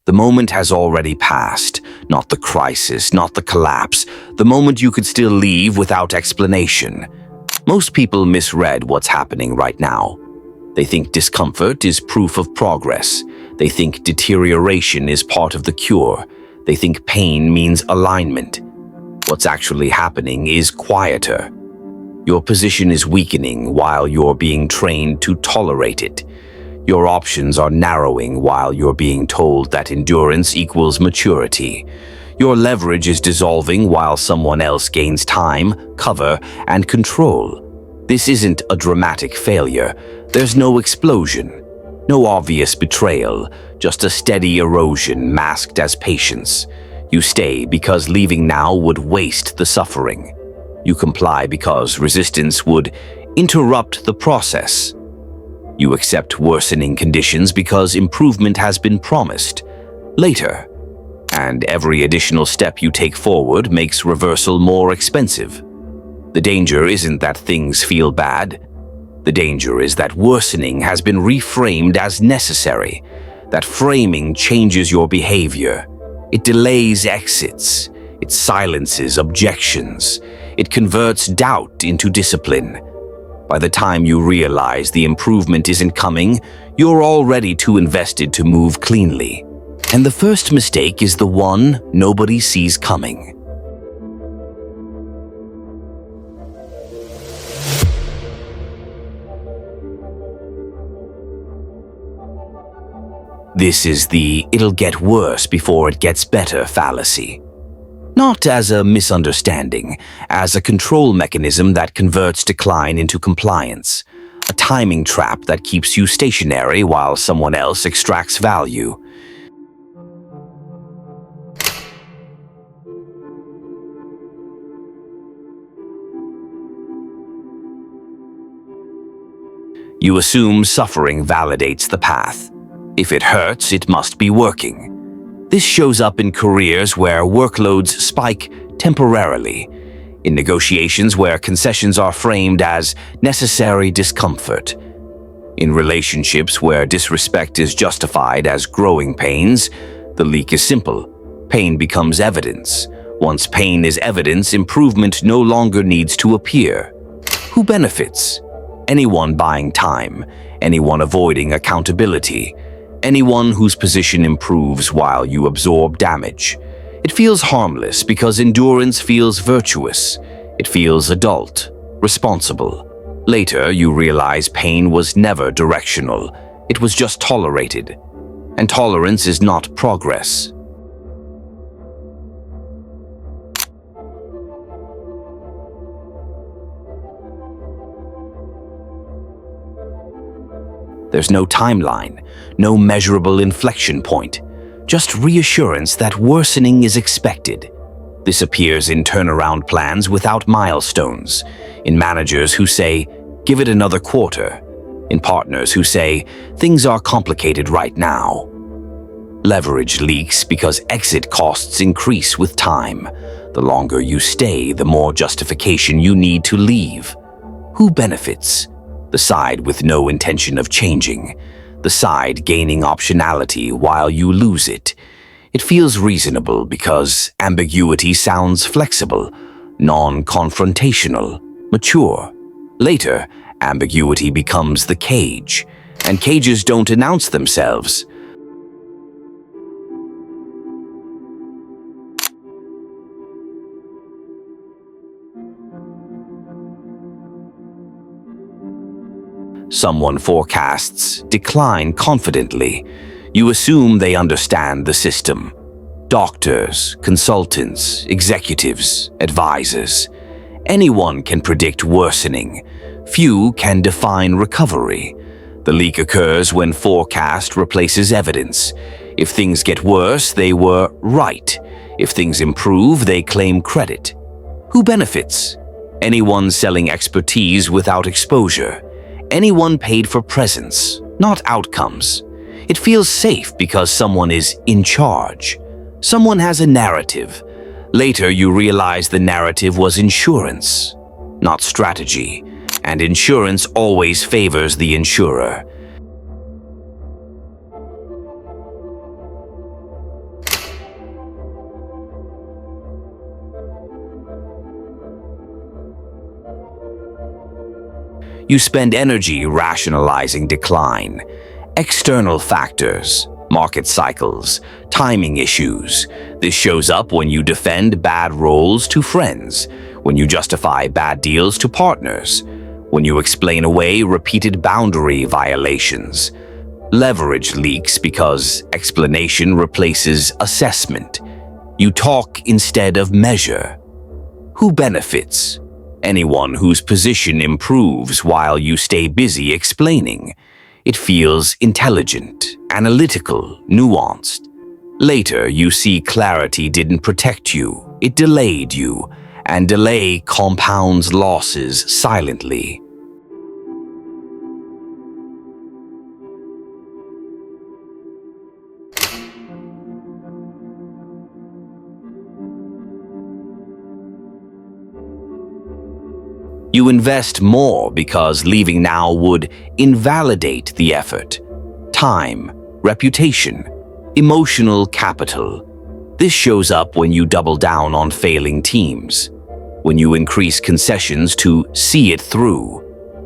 The moment has already passed, not the crisis, not the collapse, the moment you could still leave without explanation. Most people misread what's happening right now. They think discomfort is proof of progress. They think deterioration is part of the cure. They think pain means alignment. What's actually happening is quieter. Your position is weakening while you're being trained to tolerate it. Your options are narrowing while you're being told that endurance equals maturity. Your leverage is dissolving while someone else gains time, cover, and control. This isn't a dramatic failure. There's no explosion, no obvious betrayal, just a steady erosion masked as patience. You stay because leaving now would waste the suffering. You comply because resistance would interrupt the process. You accept worsening conditions because improvement has been promised later, and every additional step you take forward makes reversal more expensive. The danger isn't that things feel bad. The danger is that worsening has been reframed as necessary. That framing changes your behavior. It delays exits. It silences objections. It converts doubt into discipline. By the time you realize the improvement isn't coming, you're already too invested to move cleanly. And the first mistake is the one nobody sees coming. This is the "it'll get worse before it gets better" fallacy. Not as a misunderstanding, as a control mechanism that converts decline into compliance. A timing trap that keeps you stationary while someone else extracts value. You assume suffering validates the path. If it hurts, it must be working. This shows up in careers where workloads spike temporarily, in negotiations where concessions are framed as necessary discomfort, in relationships where disrespect is justified as growing pains. The leak is simple. Pain becomes evidence. Once pain is evidence, improvement no longer needs to appear. Who benefits? Anyone buying time, anyone avoiding accountability, anyone whose position improves while you absorb damage. It feels harmless because endurance feels virtuous. It feels adult, responsible. Later, you realize pain was never directional. It was just tolerated. And tolerance is not progress. There's no timeline, no measurable inflection point, just reassurance that worsening is expected. This appears in turnaround plans without milestones, in managers who say, "Give it another quarter," in partners who say, "Things are complicated right now." Leverage leaks because exit costs increase with time. The longer you stay, the more justification you need to leave. Who benefits? The side with no intention of changing. The side gaining optionality while you lose it. It feels reasonable because ambiguity sounds flexible, non-confrontational, mature. Later, ambiguity becomes the cage, and cages don't announce themselves. Someone forecasts decline confidently. You assume they understand the system. Doctors, consultants, executives, advisors. Anyone can predict worsening. Few can define recovery. The leak occurs when forecast replaces evidence. If things get worse, they were right. If things improve, they claim credit. Who benefits? Anyone selling expertise without exposure. Anyone paid for presence, not outcomes. It feels safe because someone is in charge. Someone has a narrative. Later, you realize the narrative was insurance, not strategy, and insurance always favors the insurer. You spend energy rationalizing decline. External factors, market cycles, timing issues. This shows up when you defend bad roles to friends, when you justify bad deals to partners, when you explain away repeated boundary violations. Leverage leaks because explanation replaces assessment. You talk instead of measure. Who benefits? Anyone whose position improves while you stay busy explaining. It feels intelligent, analytical, nuanced. Later, you see clarity didn't protect you, it delayed you, and delay compounds losses silently. You invest more because leaving now would invalidate the effort, time, reputation, emotional capital. This shows up when you double down on failing teams, when you increase concessions to see it through,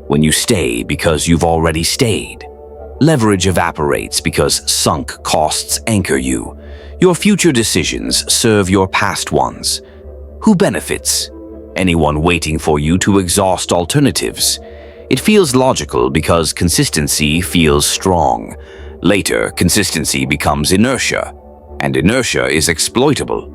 when you stay because you've already stayed. Leverage evaporates because sunk costs anchor you. Your future decisions serve your past ones. Who benefits? Anyone waiting for you to exhaust alternatives. It feels logical because consistency feels strong. Later, consistency becomes inertia, and inertia is exploitable.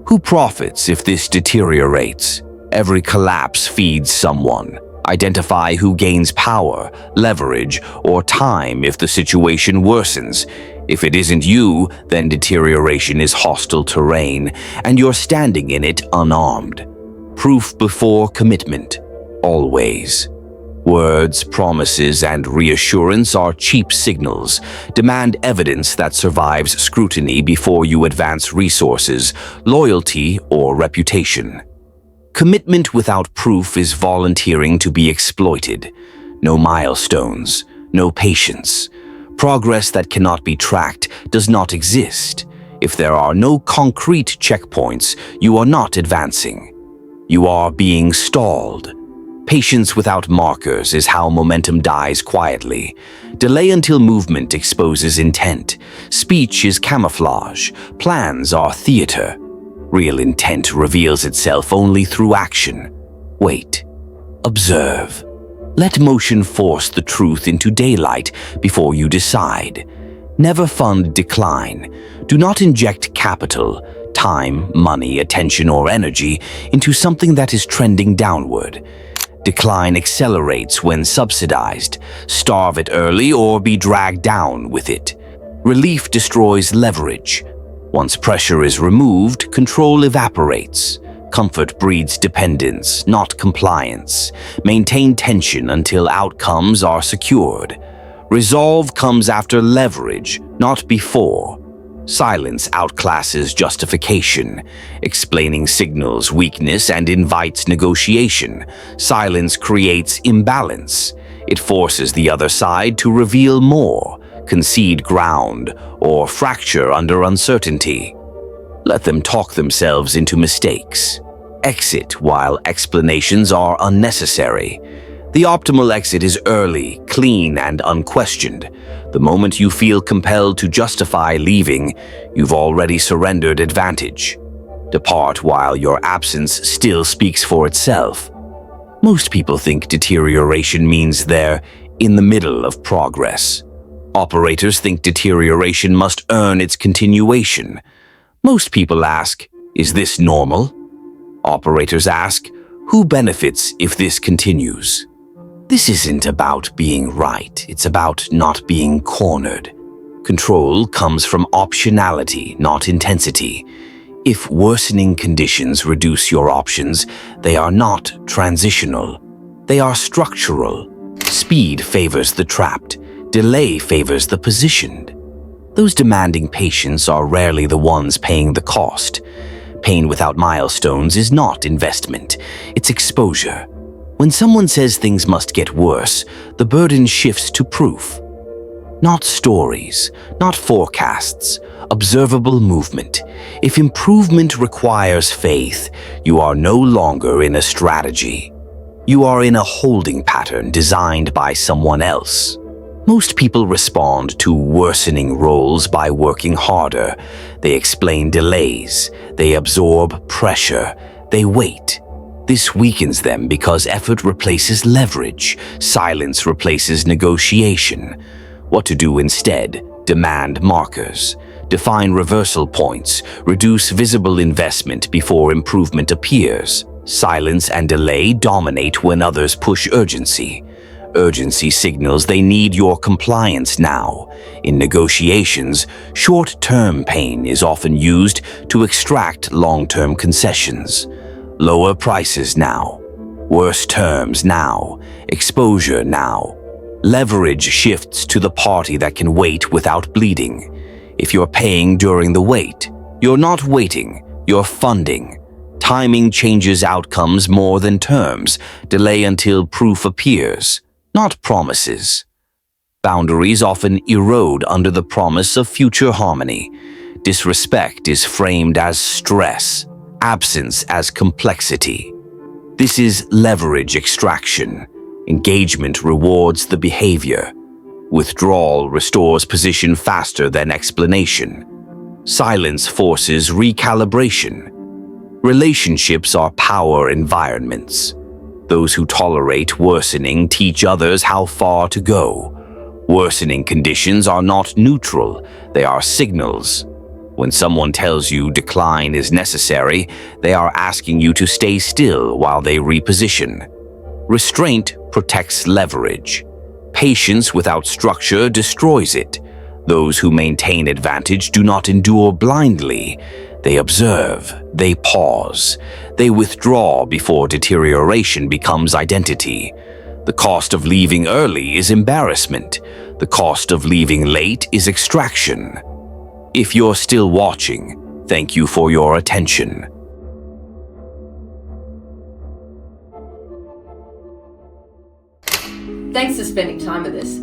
Who profits if this deteriorates? Every collapse feeds someone. Identify who gains power, leverage, or time if the situation worsens. If it isn't you, then deterioration is hostile terrain, and you're standing in it unarmed. Proof before commitment, always. Words, promises, and reassurance are cheap signals. Demand evidence that survives scrutiny before you advance resources, loyalty, or reputation. Commitment without proof is volunteering to be exploited. No milestones, no patience. Progress that cannot be tracked does not exist. If there are no concrete checkpoints, you are not advancing. You are being stalled. Patience without markers is how momentum dies quietly. Delay until movement exposes intent. Speech is camouflage. Plans are theater. Real intent reveals itself only through action. Wait. Observe. Let motion force the truth into daylight before you decide. Never fund decline. Do not inject capital, time, money, attention, or energy into something that is trending downward. Decline accelerates when subsidized. Starve it early or be dragged down with it. Relief destroys leverage. Once pressure is removed, control evaporates. Comfort breeds dependence, not compliance. Maintain tension until outcomes are secured. Resolve comes after leverage, not before. Silence outclasses justification. Explaining signals weakness and invites negotiation. Silence creates imbalance. It forces the other side to reveal more, concede ground, or fracture under uncertainty. Let them talk themselves into mistakes. Exit while explanations are unnecessary. The optimal exit is early, clean, and unquestioned. The moment you feel compelled to justify leaving, you've already surrendered advantage. Depart while your absence still speaks for itself. Most people think deterioration means they're in the middle of progress. Operators think deterioration must earn its continuation. Most people ask, is this normal? Operators ask, who benefits if this continues? This isn't about being right, it's about not being cornered. Control comes from optionality, not intensity. If worsening conditions reduce your options, they are not transitional. They are structural. Speed favors the trapped. Delay favors the positioned. Those demanding patience are rarely the ones paying the cost. Pain without milestones is not investment, it's exposure. When someone says things must get worse, the burden shifts to proof. Not stories, not forecasts, observable movement. If improvement requires faith, you are no longer in a strategy. You are in a holding pattern designed by someone else. Most people respond to worsening roles by working harder. They explain delays. They absorb pressure. They wait. This weakens them because effort replaces leverage. Silence replaces negotiation. What to do instead? Demand markers. Define reversal points. Reduce visible investment before improvement appears. Silence and delay dominate when others push urgency. Urgency signals they need your compliance now. In negotiations, short-term pain is often used to extract long-term concessions. Lower prices now. Worse terms now. Exposure now. Leverage shifts to the party that can wait without bleeding. If you're paying during the wait, you're not waiting, you're funding. Timing changes outcomes more than terms. Delay until proof appears, not promises. Boundaries often erode under the promise of future harmony. Disrespect is framed as stress, absence as complexity. This is leverage extraction. Engagement rewards the behavior. Withdrawal restores position faster than explanation. Silence forces recalibration. Relationships are power environments. Those who tolerate worsening teach others how far to go. Worsening conditions are not neutral, they are signals. When someone tells you decline is necessary, they are asking you to stay still while they reposition. Restraint protects leverage. Patience without structure destroys it. Those who maintain advantage do not endure blindly. They observe, they pause, they withdraw before deterioration becomes identity. The cost of leaving early is embarrassment. The cost of leaving late is extraction. If you're still watching, thank you for your attention. Thanks for spending time with us.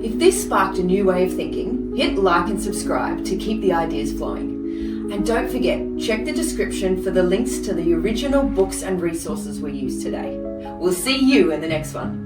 If this sparked a new way of thinking, hit like and subscribe to keep the ideas flowing. And don't forget, check the description for the links to the original books and resources we used today. We'll see you in the next one.